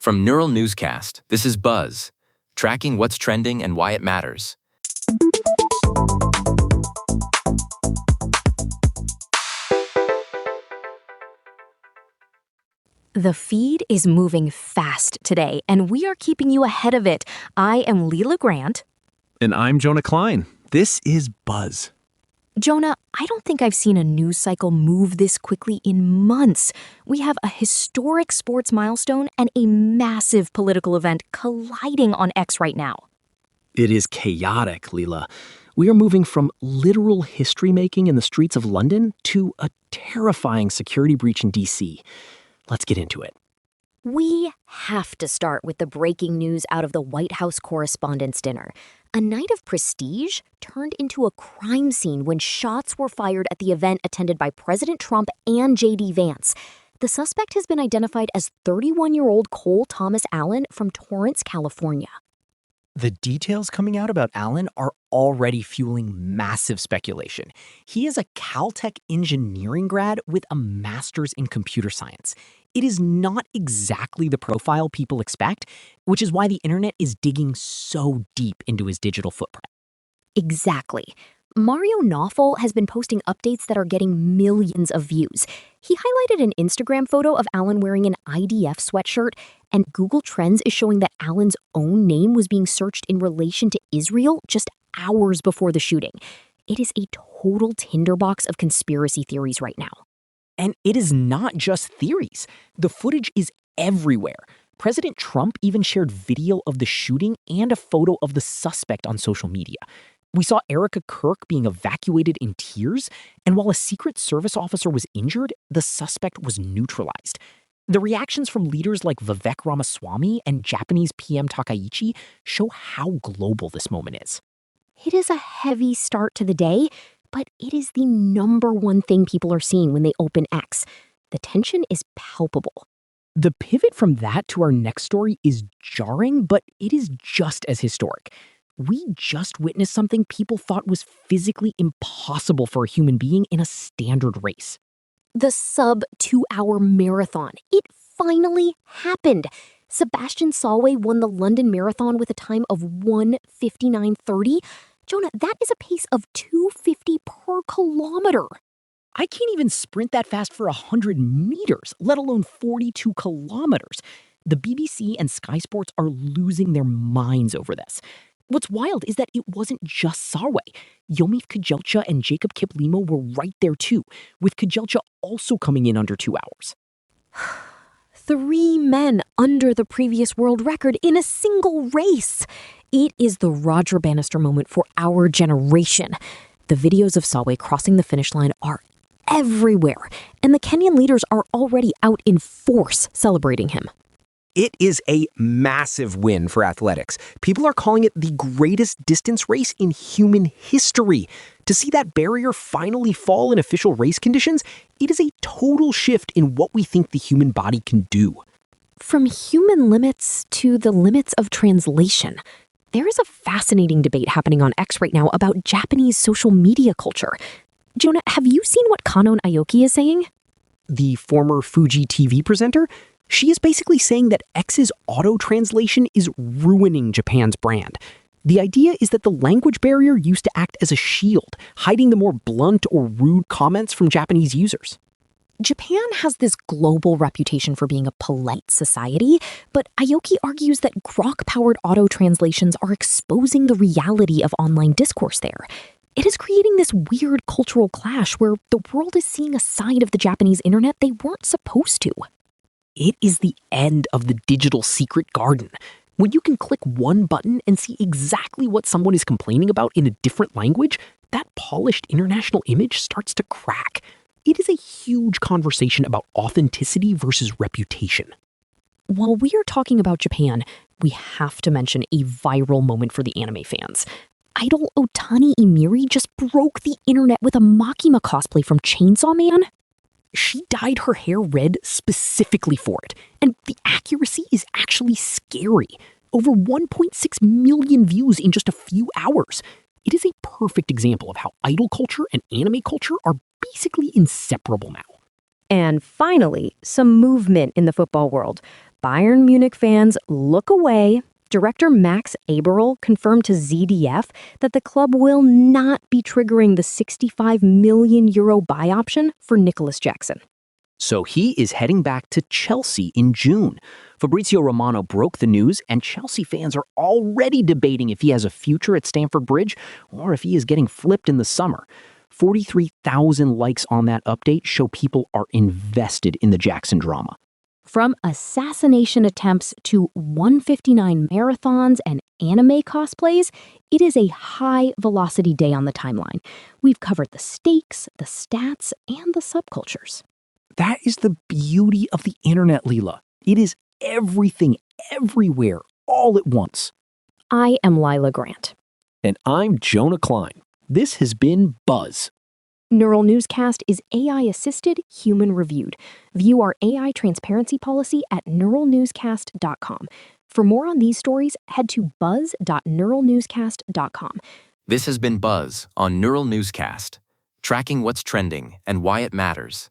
From Neural Newscast, this is Buzz, tracking what's trending and why it matters. The feed is moving fast today, and we are keeping you ahead of it. I am Leela Grant. And I'm Jonah Klein. This is Buzz. Jonah, I don't think I've seen a news cycle move this quickly in months. We have a historic sports milestone and a massive political event colliding on X right now. It is chaotic, Leela. We are moving from literal history-making in the streets of London to a terrifying security breach in D.C. Let's get into it. We have to start with the breaking news out of the White House Correspondents' Dinner. A night of prestige turned into a crime scene when shots were fired at the event attended by President Trump and J.D. Vance. The suspect has been identified as 31-year-old Cole Thomas Allen from Torrance, California. The details coming out about Allen are already fueling massive speculation. He is a Caltech engineering grad with a master's in computer science. It is not exactly the profile people expect, which is why the internet is digging so deep into his digital footprint. Exactly. Mario Nawfal has been posting updates that are getting millions of views. He highlighted an Instagram photo of Allen wearing an IDF sweatshirt, and Google Trends is showing that Allen's own name was being searched in relation to Israel just hours before the shooting. It is a total tinderbox of conspiracy theories right now. And it is not just theories. The footage is everywhere. President Trump even shared video of the shooting and a photo of the suspect on social media. We saw Erica Kirk being evacuated in tears, and while a Secret Service officer was injured, the suspect was neutralized. The reactions from leaders like Vivek Ramaswamy and Japanese PM Takaichi show how global this moment is. It is a heavy start to the day, but it is the number one thing people are seeing when they open X. The tension is palpable. The pivot from that to our next story is jarring, but it is just as historic. We just witnessed something people thought was physically impossible for a human being in a standard race. The sub-2-hour marathon. It finally happened. Sebastian Sawe won the London Marathon with a time of 1:59:30. Jonah, that is a pace of 2:50 per kilometer. I can't even sprint that fast for 100 meters, let alone 42 kilometers. The BBC and Sky Sports are losing their minds over this. What's wild is that it wasn't just Sawe. Yomif Kejelcha and Jacob Kiplimo were right there too, with Kejelcha also coming in under 2 hours. 3 men under the previous world record in a single race. It is the Roger Bannister moment for our generation. The videos of Sawe crossing the finish line are everywhere, and the Kenyan leaders are already out in force celebrating him. It is a massive win for athletics. People are calling it the greatest distance race in human history. To see that barrier finally fall in official race conditions, it is a total shift in what we think the human body can do. From human limits to the limits of translation. There is a fascinating debate happening on X right now about Japanese social media culture. Jonah, have you seen what Kanon Aoki is saying? The former Fuji TV presenter? She is basically saying that X's auto-translation is ruining Japan's brand. The idea is that the language barrier used to act as a shield, hiding the more blunt or rude comments from Japanese users. Japan has this global reputation for being a polite society, but Aoki argues that grok-powered auto-translations are exposing the reality of online discourse there. It is creating this weird cultural clash where the world is seeing a side of the Japanese internet they weren't supposed to. It is the end of the digital secret garden. When you can click one button and see exactly what someone is complaining about in a different language, that polished international image starts to crack. It is a huge conversation about authenticity versus reputation. While we are talking about Japan, we have to mention a viral moment for the anime fans. Idol Otani Emiri just broke the internet with a Makima cosplay from Chainsaw Man. She dyed her hair red specifically for it, and the accuracy is actually scary. Over 1.6 million views in just a few hours. It is a perfect example of how idol culture and anime culture are basically inseparable now. And finally, some movement in the football world. Bayern Munich fans look away, director Max Eberl confirmed to ZDF that the club will not be triggering the €65 million buy option for Nicolas Jackson. So he is heading back to Chelsea in June. Fabrizio Romano broke the news, and Chelsea fans are already debating if he has a future at Stamford Bridge or if he is getting flipped in the summer. 43,000 likes on that update show people are invested in the Jackson drama. From assassination attempts to 159 marathons and anime cosplays, it is a high-velocity day on the timeline. We've covered the stakes, the stats, and the subcultures. That is the beauty of the internet, Leela. It is everything, everywhere, all at once. I am Lila Grant. And I'm Jonah Klein. This has been Buzz. Neural Newscast is AI-assisted, human-reviewed. View our AI transparency policy at neuralnewscast.com. For more on these stories, head to buzz.neuralnewscast.com. This has been Buzz on Neural Newscast, tracking what's trending and why it matters.